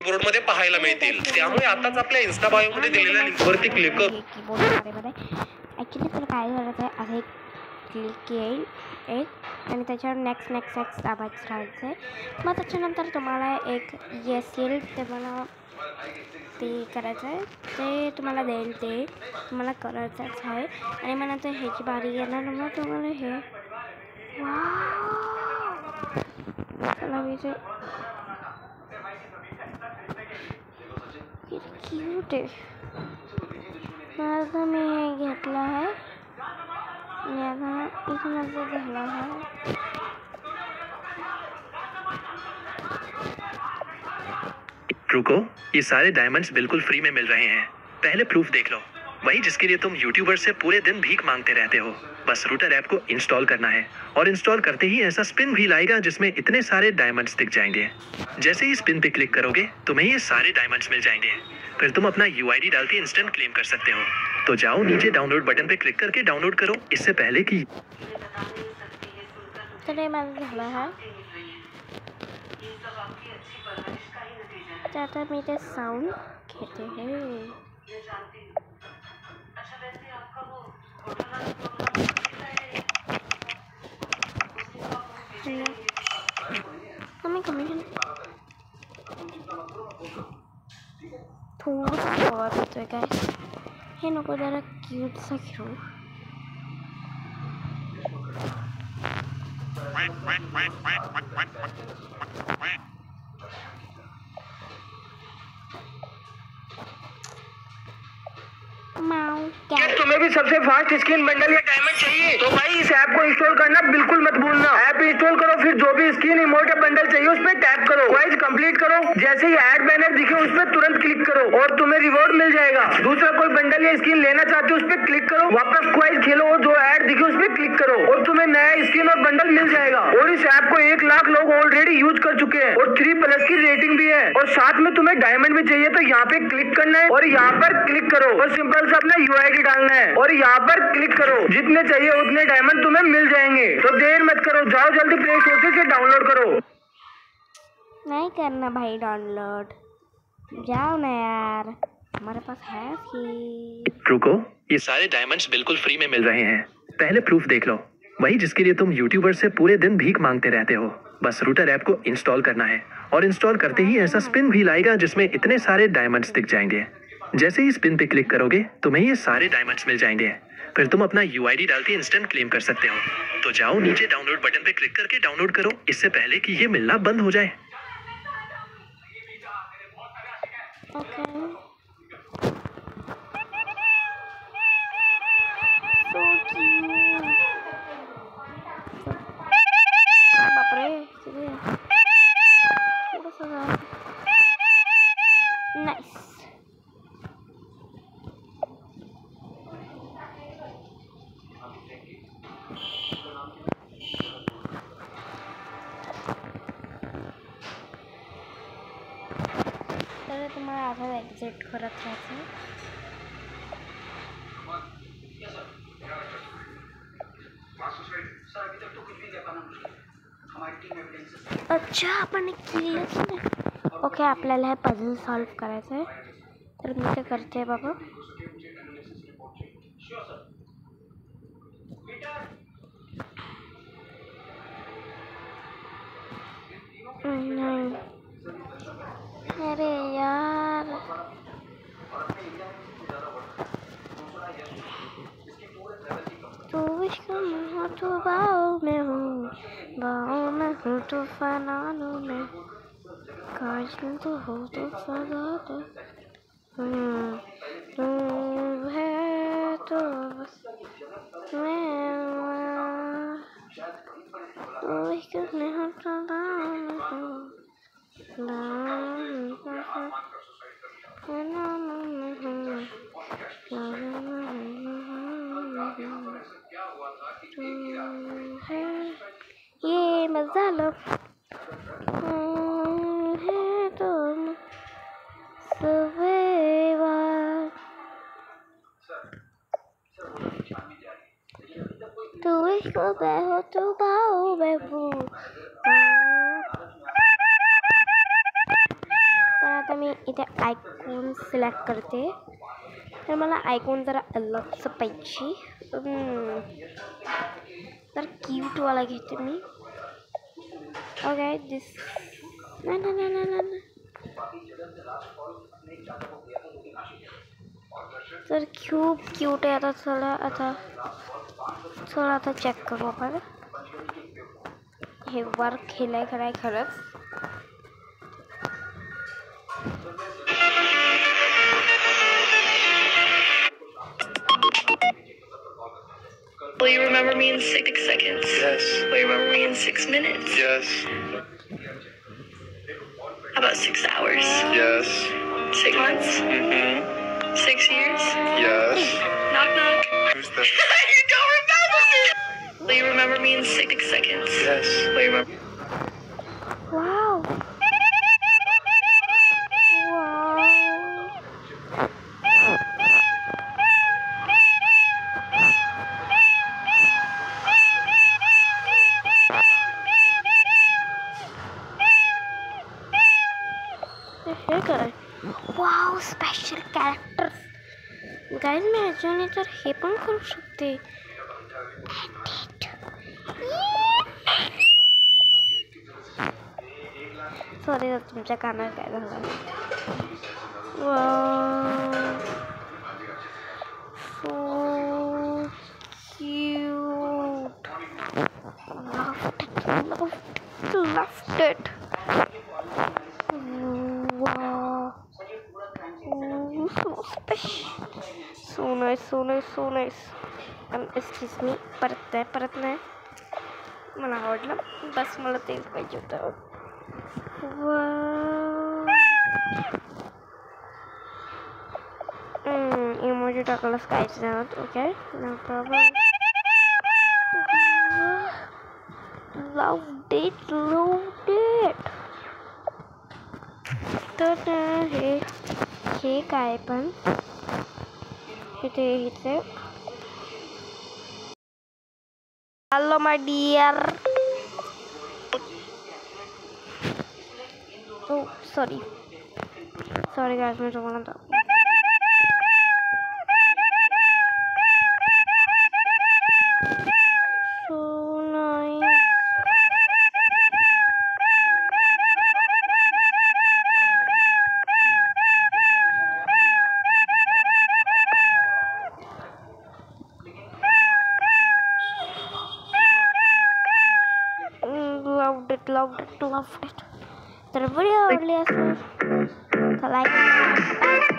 Board मध्ये पाहायला मिळतील. त्यामुळे आताच आपल्या इन्स्टा बायो मध्ये दिलेल्या लिंकवरती क्लिक कर. ॲक्च्युली तर काय करायचं आहे, असं एक क्लिक येईल आणि त्याच्यावर नेक्स्ट दाबायचं राहायचं आहे. मग त्याच्यानंतर तुम्हाला एक येस येईल, ते मला ते करायचं आहे, ते तुम्हाला देईल, ते तुम्हाला करायचंच आहे. आणि मग नंतर ह्याची बारी येणार, मग तुम्हाला हे क्यूट आहे. आता मी हे घेतलं आहे आणि आता इथून असं झालं आहे. रुको, ये सारे डायमंड्स बिल्कुल फ्री में मिल रहे हैं. पहले प्रूफ देख लो, वही जिसके लिए तुम यूट्यूबर से पूरे दिन भीख मांगते रहते हो. बस रूटर ऐप को इंस्टॉल करना है और इंस्टॉल करते ही ऐसा स्पिन व्हील आएगा जिसमें इतने सारे डायमंड्स दिख जाएंगे. जैसे ही स्पिन पे क्लिक करोगे तुम्हें ये सारे डायमंड्स मिल जाएंगे. फिर तुम अपना यूआईडी डाल के इंस्टेंट क्लेम कर सकते हो. तो जाओ नीचे डाउनलोड बटन पे क्लिक करके डाउनलोड करो, इससे पहले कि आता मी ते साऊंड घेते हैं. कमिशन थोडंसं आवाज येतोय काय, हे नको, जरा क्यूटचं घेऊ. क्या तुम्हें भी सबसे फास्ट स्किन बंडल या डायमंड चाहिए? तो भाई इस ऐप को इंस्टॉल करना बिल्कुल मत भूलना. ऐप इंस्टॉल करो, फिर जो भी स्किन इमोट या बंडल चाहिए उस पर टैप करो, क्वेस्ट कंप्लीट करो, जैसे ही ऐड बैनर दिखे उस पर तुरंत क्लिक करो और तुम्हें रिवॉर्ड मिल जाएगा. दूसरा कोई बंडल या स्किन लेना चाहते हो उस पर क्लिक करो, वापस क्वेस्ट खेलो और जो ऐड दिखे उस पर क्लिक करो और तुम्हें नया स्किन और बंडल मिल जाएगा. और इस ऐप को 1 लाख लोग ऑलरेडी यूज कर चुके हैं और 3+ की रेटिंग भी है. और साथ में तुम्हें डायमंड भी चाहिए तो यहाँ पे क्लिक करना है और यहाँ पर क्लिक करो और सिंपल से अपना यूआईडी डालना है और यहाँ पर क्लिक करो. जितने चाहिए उतने डायमंड तुम्हें मिल जाएंगे. तो देर मत करो, जाओ जल्दी प्ले स्टोर से डाउनलोड करो. नहीं करना भाई डाउनलोड, जाओ ना यार, हमारे पास है ही. रुको, ये सारे डायमंड्स बिल्कुल फ्री में मिल रहे हैं. पहले प्रूफ देख लो, वही जिसके लिए तुम यूट्यूबर से पूरे दिन भीख मांगते रहते हो. बस रूटर ऐप को इंस्टॉल करना है और इंस्टॉल करते ही ऐसा स्पिन व्हील आएगा जिसमें इतने सारे डायमंड्स दिख जाएंगे. जैसे ही स्पिन पे क्लिक करोगे तुम्हें ये सारे डायमंड्स मिल जाएंगे. फिर तुम अपना यूआईडी डाल के इंस्टेंट क्लेम कर सकते हो. तो जाओ नीचे डाउनलोड बटन पे क्लिक करके डाउनलोड करो, इससे पहले कि ये मिलना बंद हो जाए. तर तुम्हाला आता एक्झिट करत राहायचं. अच्छा, आपण केलंच नाही. ओके, आपल्याला हे पझल सॉल्व करायचं आहे, तर मी ते करते बाबा. अरे यार, तो इसका मुँह तो बाहों में हूँ, बाहों में हूँ तो फनानों में, काश में तो हो तो सदा तो तू है तो बस मैं, तो इसका मुँह तो बाहों में हूँ, ये मजा लो है तुम सुबह. तू इसको हो तो बाओ बेबू. तर आता मी इथे आयकॉन सिलेक्ट करते. तर मला आयकॉन जरा अलगचं पाहिजे. तर क्यूटवाला घेते मी. ओके दिस ना. तर खूप क्यूट आहे. आता चेक करू आपण. हे वर्क केलंय खरंच. Will you remember me in 6 seconds? Yes. Will you remember me in 6 minutes? Yes. How about 6 hours? Yes. 6 months? Mm-hmm. 6 years? Yes. Knock knock. Who's that? You don't remember me! Will you remember me in 6 seconds? Yes. Will you remember? Wow. हे काय? वाव special characters. Guys मी अजून तर हे पण करू शकते. Sorry जर तुमच्या कानात काय झालं. So cute. Loved it. Wow. So nice. Excuse me. परत नाही. मला आवडलं. बस मला तेच पाहिजे होतं. इमोजी टाकलंच काहीच नाही. Okay no problem. Loved it. तर हे काय पण इथे hello my dear. Sorry guys मी तुम्हाला loved it. तर व्हिडिओ आवडली असेल तर लाईक